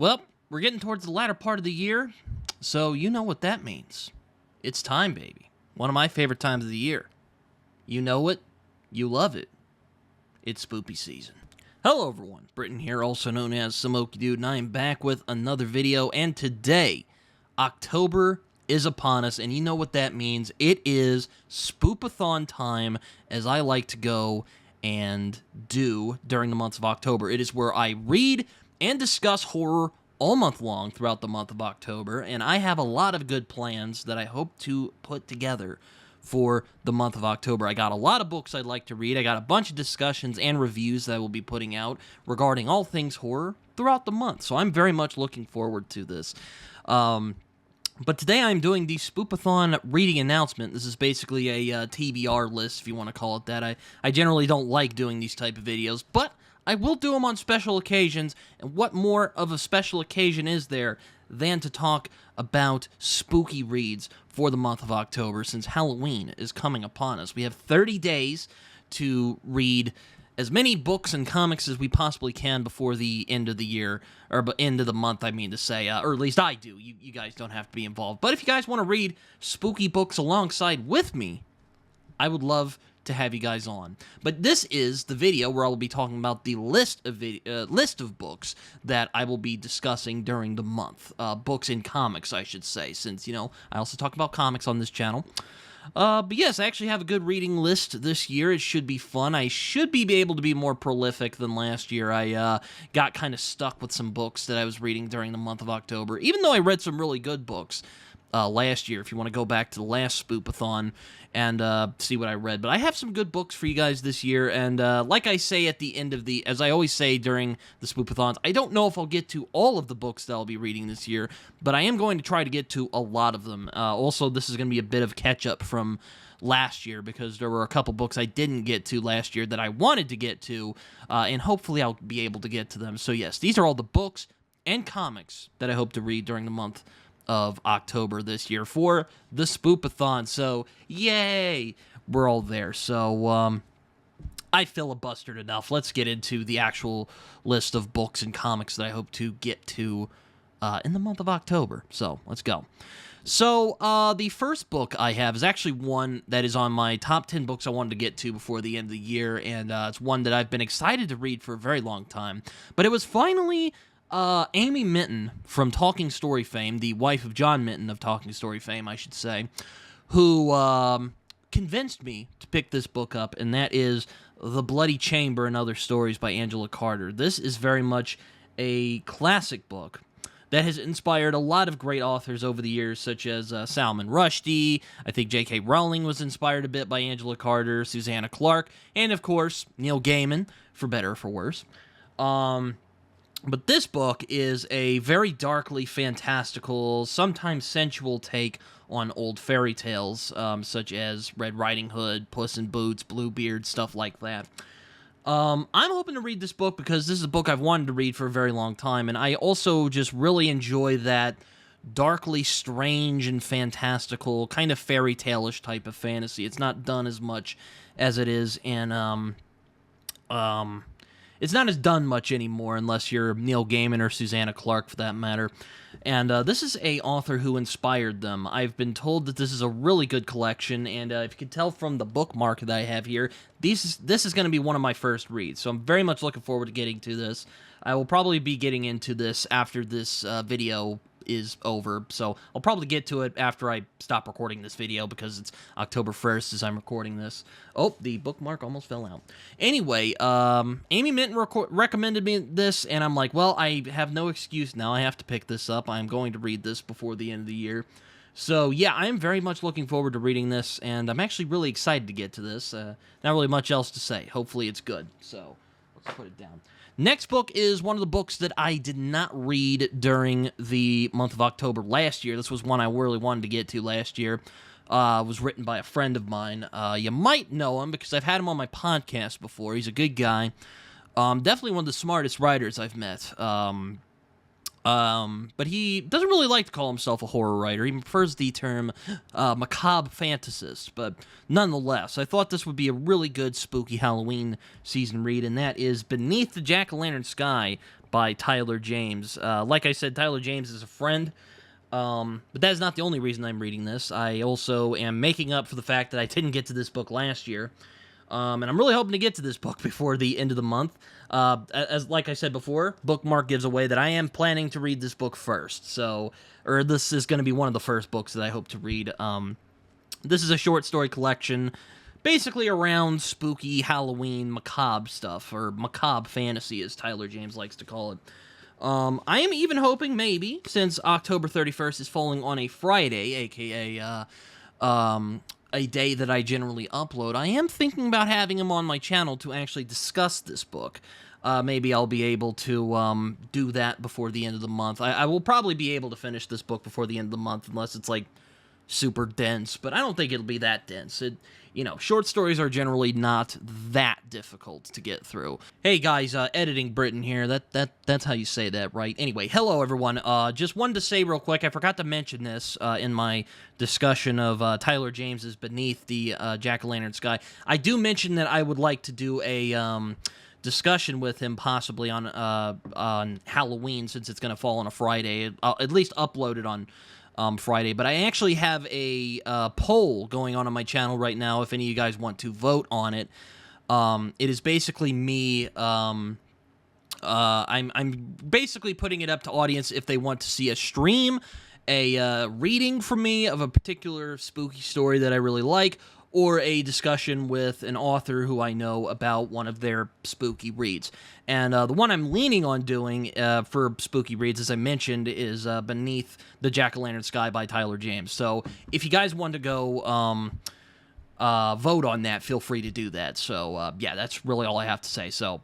Well, we're getting towards the latter part of the year, so you know what that means. It's time, baby. One of my favorite times of the year. You know it. You love it. It's spoopy season. Hello, everyone. Britton here, also known as SomeOkieDude, and I am back with another video, and today, October is upon us, and you know what that means. It is Spoopathon time, as I like to go and do during the months of October. It is where I read and discuss horror all month long throughout the month of October, and I have a lot of good plans that I hope to put together for the month of October. I got a lot of books I'd like to read. I got a bunch of discussions and reviews that I will be putting out regarding all things horror throughout the month, so I'm very much looking forward to this. But today I'm doing the Spoopathon reading announcement. This is basically a TBR list, if you want to call it that. I generally don't like doing these type of videos, but I will do them on special occasions, and what more of a special occasion is there than to talk about spooky reads for the month of October, since Halloween is coming upon us. We have 30 days to read as many books and comics as we possibly can before the end of the year, or end of the month, I mean to say, or at least I do. You guys don't have to be involved. But if you guys want to read spooky books alongside with me, I would love to have you guys on. But this is the video where I will be talking about the list of books that I will be discussing during the month. Books and comics, I should say, since, you know, I also talk about comics on this channel. But yes, I actually have a good reading list this year. It should be fun. I should be able to be more prolific than last year. I got kind of stuck with some books that I was reading during the month of October, even though I read some really good books last year, if you want to go back to the last Spoopathon and see what I read. But I have some good books for you guys this year, and like I say at the end of as I always say during the Spoopathons, I don't know if I'll get to all of the books that I'll be reading this year, but I am going to try to get to a lot of them. Also, this is going to be a bit of catch-up from last year, because there were a couple books I didn't get to last year that I wanted to get to, and hopefully I'll be able to get to them. So yes, these are all the books and comics that I hope to read during the month of October this year for the Spoopathon. So yay, we're all there. So I filibustered enough. Let's get into the actual list of books and comics that I hope to get to in the month of October. So let's go. So the first book I have is actually one that is on my top 10 books I wanted to get to before the end of the year, and it's one that I've been excited to read for a very long time. But it was finally Amy Minton from Talking Story fame, the wife of John Minton of Talking Story fame, I should say, who convinced me to pick this book up, and that is The Bloody Chamber and Other Stories by Angela Carter. This is very much a classic book that has inspired a lot of great authors over the years, such as Salman Rushdie. I think J.K. Rowling was inspired a bit by Angela Carter, Susanna Clarke, and, of course, Neil Gaiman, for better or for worse. But this book is a very darkly fantastical, sometimes sensual take on old fairy tales, such as Red Riding Hood, Puss in Boots, Bluebeard, stuff like that. I'm hoping to read this book because this is a book I've wanted to read for a very long time, and I also just really enjoy that darkly strange and fantastical, kind of fairy tale-ish type of fantasy. It's not done as much as it is in, it's not as done much anymore unless you're Neil Gaiman or Susanna Clarke, for that matter. And this is a author who inspired them. I've been told that this is a really good collection, and if you can tell from the bookmark that I have here, this is going to be one of my first reads, so I'm very much looking forward to getting to this. I will probably be getting into this after this video is over, so I'll probably get to it after I stop recording this video, because it's October 1st as I'm recording this. Oh, the bookmark almost fell out. Anyway, Amy Minton recommended me this, and I'm like, well, I have no excuse now. I have to pick this up. I'm going to read this before the end of the year. So, yeah, I am very much looking forward to reading this, and I'm actually really excited to get to this. Not really much else to say. Hopefully it's good. So, let's put it down. Next book is one of the books that I did not read during the month of October last year. This was one I really wanted to get to last year. It was written by a friend of mine. You might know him because I've had him on my podcast before. He's a good guy. Definitely one of the smartest writers I've met. But he doesn't really like to call himself a horror writer. He prefers the term macabre fantasist, but nonetheless, I thought this would be a really good spooky Halloween season read, and that is Beneath the Jack-o'-lantern Sky by Tyler James. Like I said, Tyler James is a friend, but that is not the only reason I'm reading this. I also am making up for the fact that I didn't get to this book last year. And I'm really hoping to get to this book before the end of the month. Like I said before, bookmark gives away that I am planning to read this book first. Or this is going to be one of the first books that I hope to read. This is a short story collection, basically around spooky Halloween macabre stuff, or macabre fantasy, as Tyler James likes to call it. I am even hoping, maybe, since October 31st is falling on a Friday, aka a day that I generally upload, I am thinking about having him on my channel to actually discuss this book. Maybe I'll be able to do that before the end of the month. I will probably be able to finish this book before the end of the month, unless it's, like, super dense, but I don't think it'll be that dense. Short stories are generally not that difficult to get through. Hey guys, Editing Britain here. That's how you say that, right? Anyway, hello everyone. Just wanted to say real quick, I forgot to mention this in my discussion of Tyler James's Beneath the Jack-o'-lantern Sky. I do mention that I would like to do a discussion with him possibly on Halloween, since it's going to fall on a Friday. I'll at least upload it on Friday, but I actually have a poll going on my channel right now if any of you guys want to vote on it. It is basically me, I'm basically putting it up to audience if they want to see a stream, a reading from me of a particular spooky story that I really like, or a discussion with an author who I know about one of their spooky reads. And the one I'm leaning on doing for spooky reads, as I mentioned, is Beneath the Jack-o'-lantern Sky by Tyler James. So if you guys want to go vote on that, feel free to do that. So, yeah, that's really all I have to say. So,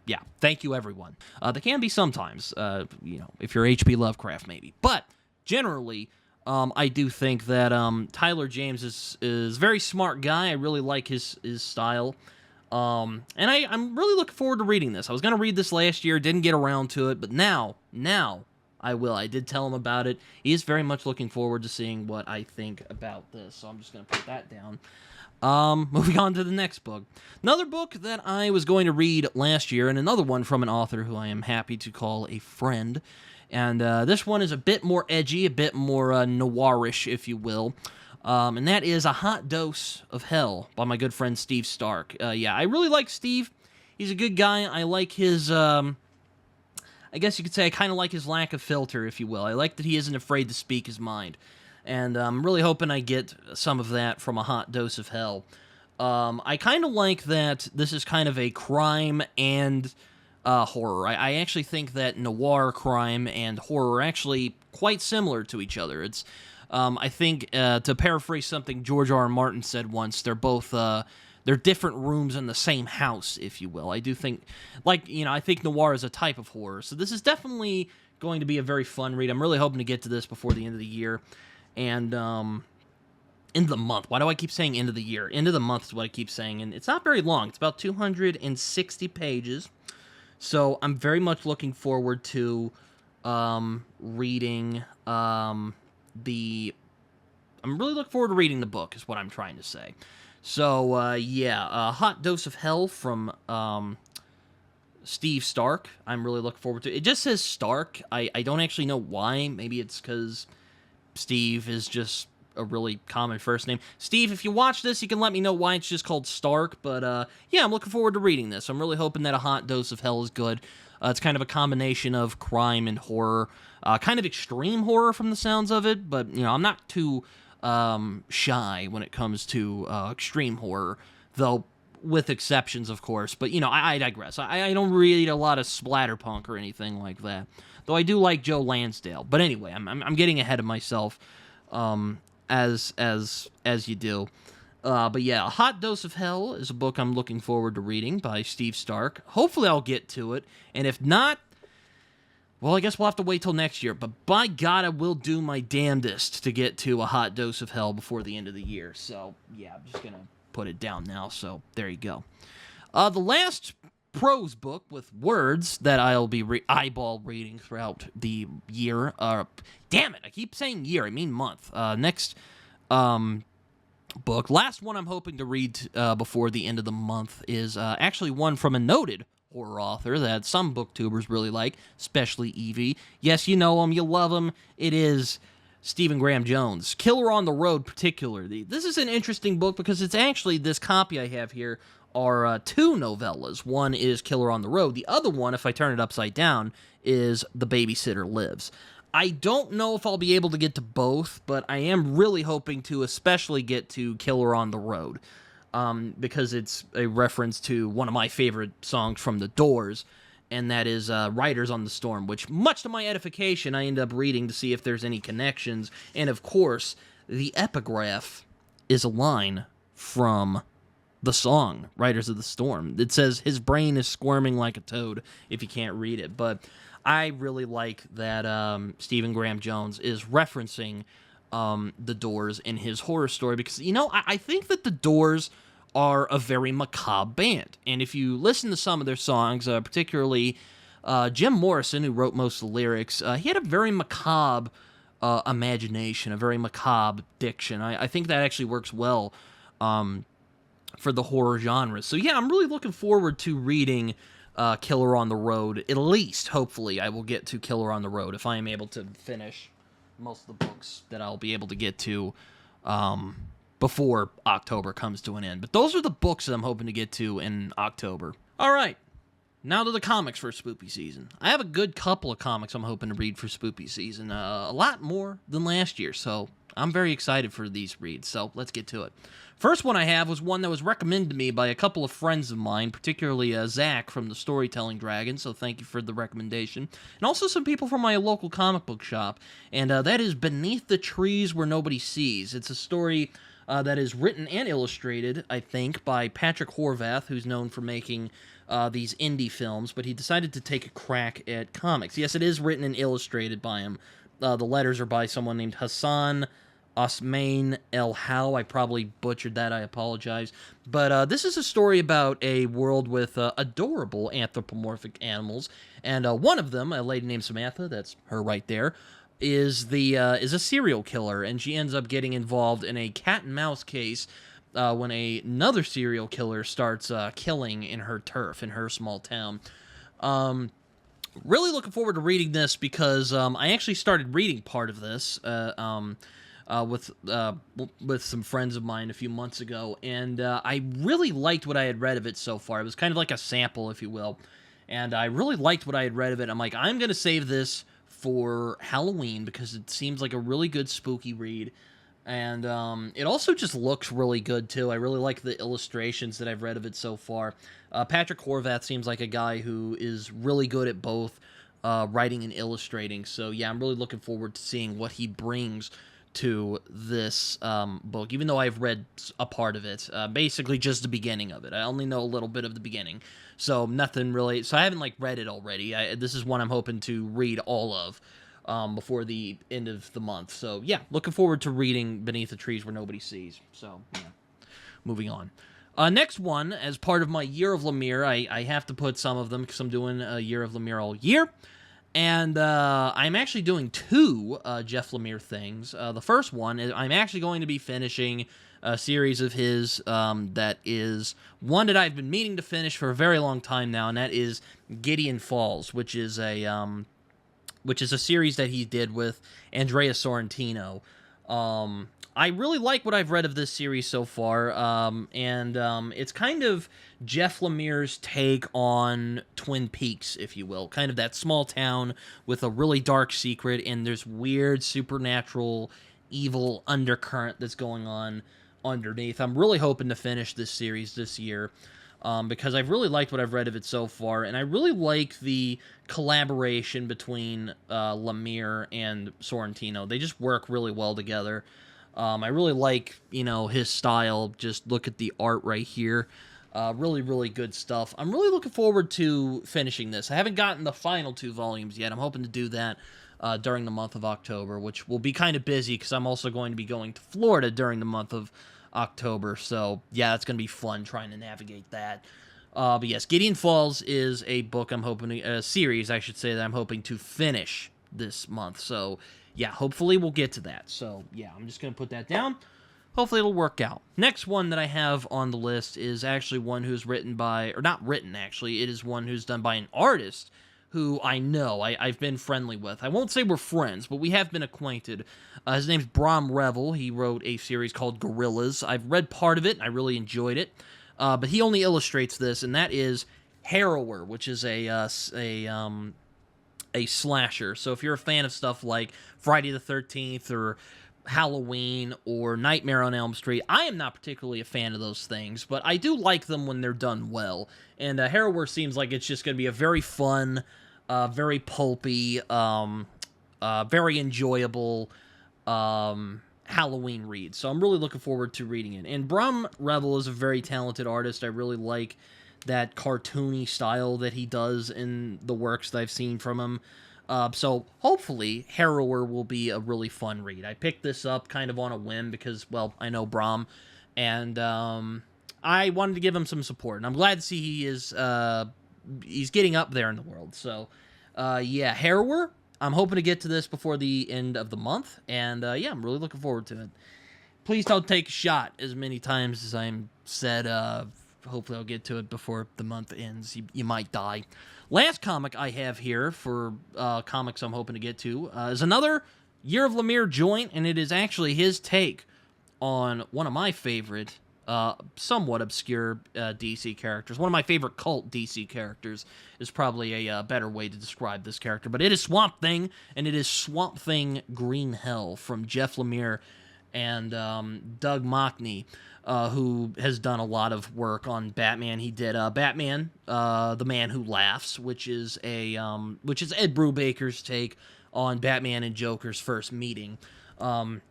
yeah, thank you, everyone. They can be sometimes, if you're H.P. Lovecraft, maybe. But, generally, I do think that Tyler James is a very smart guy. I really like his style. And I'm really looking forward to reading this. I was going to read this last year, didn't get around to it, but now I will. I did tell him about it. He is very much looking forward to seeing what I think about this, so I'm just going to put that down. Moving on to the next book. Another book that I was going to read last year, and another one from an author who I am happy to call a friend. And this one is a bit more edgy, a bit more noirish, if you will. And that is A Hot Dose of Hell by my good friend Steve Stark. Yeah, I really like Steve. He's a good guy. I like his, I guess you could say I kind of like his lack of filter, if you will. I like that he isn't afraid to speak his mind. And I'm really hoping I get some of that from A Hot Dose of Hell. I kind of like that this is kind of a crime and horror. I actually think that noir crime and horror are actually quite similar to each other. It's, I think, to paraphrase something George R. R. Martin said once, they're both, they're different rooms in the same house, if you will. I do think, I think noir is a type of horror, so this is definitely going to be a very fun read. I'm really hoping to get to this before the end of the year, and, end of the month. Why do I keep saying end of the year? End of the month is what I keep saying, and it's not very long. It's about 260 pages. So I'm very much looking forward to reading I'm really looking forward to reading the book, is what I'm trying to say. So, yeah, A Hot Dose of Hell from Steve Stark. I'm really looking forward to it. It just says Stark. I don't actually know why. Maybe it's because Steve is just a really common first name. Steve, if you watch this, you can let me know why it's just called Stark, but yeah, I'm looking forward to reading this. I'm really hoping that A Hot Dose of Hell is good. It's kind of a combination of crime and horror, kind of extreme horror from the sounds of it, but, I'm not too shy when it comes to extreme horror, though with exceptions, of course, but, I digress. I don't read a lot of splatterpunk or anything like that, though I do like Joe Lansdale. But anyway, I'm getting ahead of myself, as you do. But yeah, A Hot Dose of Hell is a book I'm looking forward to reading by Steve Stark. Hopefully I'll get to it, and if not, well, I guess we'll have to wait till next year, but by God, I will do my damnedest to get to A Hot Dose of Hell before the end of the year. So, yeah, I'm just gonna put it down now, so there you go. The last prose book with words that I'll be eyeball reading throughout the year. Damn it, I keep saying year, I mean month. Next book, last one I'm hoping to read before the end of the month is actually one from a noted horror author that some booktubers really like, especially Evie. Yes, you know him, you love him. It is Stephen Graham Jones. Killer on the Road, particularly. This is an interesting book because it's actually, this copy I have here are two novellas. One is Killer on the Road. The other one, if I turn it upside down, is The Babysitter Lives. I don't know if I'll be able to get to both, but I am really hoping to especially get to Killer on the Road, because it's a reference to one of my favorite songs from The Doors, and that is Riders on the Storm, which, much to my edification, I end up reading to see if there's any connections. And, of course, the epigraph is a line from the song, Riders of the Storm. It says, his brain is squirming like a toad, if you can't read it. But I really like that Stephen Graham Jones is referencing The Doors in his horror story, because, you know, I think that The Doors are a very macabre band. And if you listen to some of their songs, particularly Jim Morrison, who wrote most of the lyrics, he had a very macabre imagination, a very macabre diction. I think that actually works well for the horror genre. So yeah, I'm really looking forward to reading Killer on the Road. At least, hopefully, I will get to Killer on the Road if I am able to finish most of the books that I'll be able to get to before October comes to an end. But those are the books that I'm hoping to get to in October. All right, now to the comics for spoopy season. I have a good couple of comics I'm hoping to read for spoopy season, a lot more than last year, so I'm very excited for these reads, so let's get to it. First one I have was one that was recommended to me by a couple of friends of mine, particularly Zach from the Storytelling Dragon, so thank you for the recommendation, and also some people from my local comic book shop, and that is Beneath the Trees Where Nobody Sees. It's a story that is written and illustrated, I think, by Patrick Horvath, who's known for making these indie films, but he decided to take a crack at comics. Yes, it is written and illustrated by him. The letters are by someone named Hassan Osmain El How. I probably butchered that, I apologize. But this is a story about a world with adorable anthropomorphic animals, and one of them, a lady named Samantha, that's her right there, is a serial killer, and she ends up getting involved in a cat and mouse case when another serial killer starts killing in her turf, in her small town. Really looking forward to reading this because I actually started reading part of this with some friends of mine a few months ago, and I really liked what I had read of it so far. It was kind of like a sample, if you will, and I really liked what I had read of it. I'm like, I'm going to save this for Halloween because it seems like a really good spooky read, and it also just looks really good too. I really like the illustrations that I've read of it so far. Patrick Horvath seems like a guy who is really good at both writing and illustrating, so yeah, I'm really looking forward to seeing what he brings to this book, even though I've read a part of it, basically just the beginning of it. I only know a little bit of the beginning, so nothing really, so I haven't read it already. This is one I'm hoping to read all of before the end of the month, so yeah, looking forward to reading Beneath the Trees Where Nobody Sees. So yeah, moving on. Next one, as part of my Year of Lemire, I have to put some of them because I'm doing a Year of Lemire all year. And I'm actually doing two Jeff Lemire things. The first one is I'm actually going to be finishing a series of his that is one that I've been meaning to finish for a very long time now, and that is Gideon Falls, which is a series that he did with Andrea Sorrentino. I really like what I've read of this series so far, and it's kind of Jeff Lemire's take on Twin Peaks, if you will. Kind of that small town with a really dark secret, and there's weird, supernatural, evil undercurrent that's going on underneath. I'm really hoping to finish this series this year, because I've really liked what I've read of it so far, and I really like the collaboration between Lemire and Sorrentino. They just work really well together. I really like, his style. Just look at the art right here. Really, really good stuff. I'm really looking forward to finishing this. I haven't gotten the final 2 volumes yet. I'm hoping to do that during the month of October, which will be kind of busy because I'm also going to be going to Florida during the month of October. So, yeah, it's going to be fun trying to navigate that. But yes, Gideon Falls is a book a series, I should say, that I'm hoping to finish this month. So, yeah, hopefully we'll get to that. So, yeah, I'm just going to put that down. hopefully it'll work out. Next one that I have on the list is actually one who's written by, or not written actually, it is one who's done by an artist who I know, I've been friendly with. I won't say we're friends, but we have been acquainted. His name's Brom Revel. He wrote a series called Gorillas. I've read part of it, and I really enjoyed it. But he only illustrates this, and that is Harrower, which is a slasher. So if you're a fan of stuff like Friday the 13th or Halloween or Nightmare on Elm Street, I am not particularly a fan of those things, but I do like them when they're done well. And Harrower seems like it's just going to be a very fun, very pulpy, very enjoyable Halloween read. So I'm really looking forward to reading it. And Brom Revel is a very talented artist. I really like that cartoony style that he does in the works that I've seen from him. So hopefully Harrower will be a really fun read. I picked this up kind of on a whim because, well, I know Brom, and I wanted to give him some support. And I'm glad to see he is he's getting up there in the world. So yeah, Harrower, I'm hoping to get to this before the end of the month, and yeah, I'm really looking forward to it. Please don't take a shot as many times as I'm said. Hopefully I'll get to it before the month ends. You might die. Last comic I have here for comics I'm hoping to get to is another Year of Lemire joint, and it is actually his take on one of my favorite, somewhat obscure DC characters. One of my favorite cult DC characters is probably a better way to describe this character, but it is Swamp Thing, and it is Swamp Thing Green Hell from Jeff Lemire and Doug Mockney, who has done a lot of work on Batman. He did Batman, The Man Who Laughs, which is Ed Brubaker's take on Batman and Joker's first meeting. But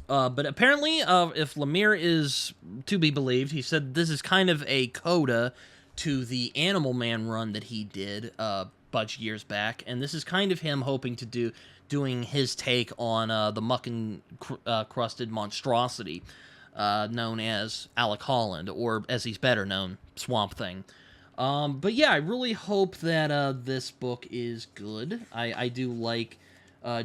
apparently, if Lemire is to be believed, he said this is kind of a coda to the Animal Man run that he did a bunch of years back, and this is kind of him hoping to doing his take on the muck-crusted monstrosity known as Alec Holland, or as he's better known, Swamp Thing. But yeah, I really hope that this book is good. I do like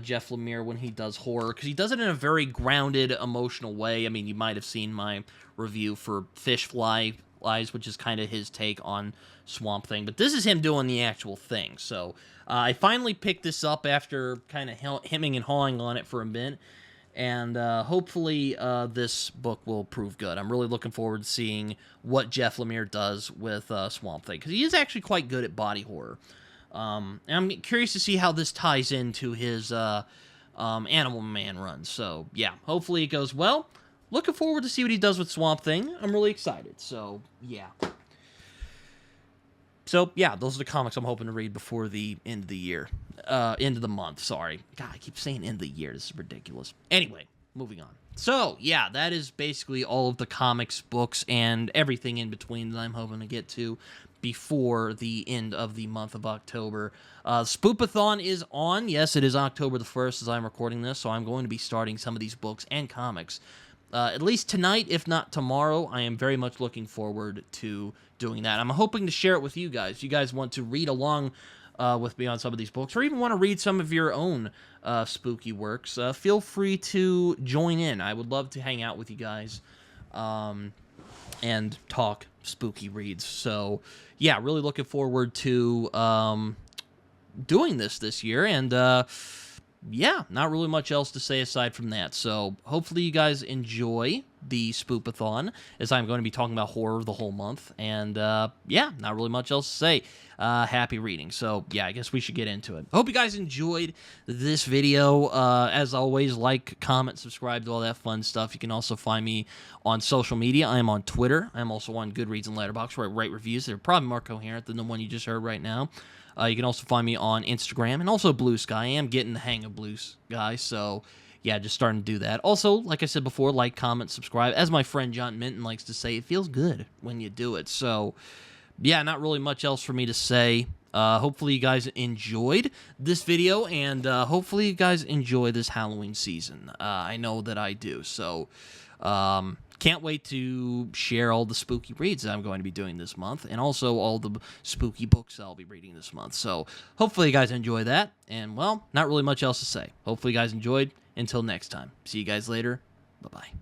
Jeff Lemire when he does horror, because he does it in a very grounded, emotional way. I mean, you might have seen my review for Fish Flies, which is kind of his take on Swamp Thing, but this is him doing the actual thing. So I finally picked this up after kind of hemming and hawing on it for a bit, and hopefully this book will prove good. I'm really looking forward to seeing what Jeff Lemire does with Swamp Thing, because he is actually quite good at body horror. And I'm curious to see how this ties into his Animal Man run. So yeah, hopefully it goes well. Looking forward to see what he does with Swamp Thing. I'm really excited. So yeah. Those are the comics I'm hoping to read before the end of the year. End of the month, sorry. God, I keep saying end of the year. This is ridiculous. Anyway, moving on. So, yeah, that is basically all of the comics, books, and everything in between that I'm hoping to get to before the end of the month of October. Spoopathon is on. Yes, it is October the 1st as I'm recording this, so I'm going to be starting some of these books and comics. At least tonight, if not tomorrow. I am very much looking forward to doing that. I'm hoping to share it with you guys. If you guys want to read along with me on some of these books, or even want to read some of your own spooky works, feel free to join in. I would love to hang out with you guys and talk spooky reads. So, yeah, really looking forward to doing this year, and yeah, not really much else to say aside from that. So hopefully you guys enjoy the Spoopathon, as I'm going to be talking about horror the whole month. And yeah, not really much else to say. Happy reading. So yeah, I guess we should get into it. Hope you guys enjoyed this video. As always, like, comment, subscribe to all that fun stuff. You can also find me on social media. I am on Twitter. I'm also on Goodreads and Letterboxd, where I write reviews. They're probably more coherent than the one you just heard right now. You can also find me on Instagram and also Blue Sky. I am getting the hang of Blue Sky, so yeah, just starting to do that. Also, like I said before, like, comment, subscribe. As my friend John Minton likes to say, it feels good when you do it. So yeah, not really much else for me to say. Hopefully you guys enjoyed this video, and hopefully you guys enjoy this Halloween season. I know that I do, so can't wait to share all the spooky reads that I'm going to be doing this month, and also all the spooky books I'll be reading this month. So hopefully you guys enjoy that, and well, not really much else to say. Hopefully you guys enjoyed. Until next time, see you guys later. Bye-bye.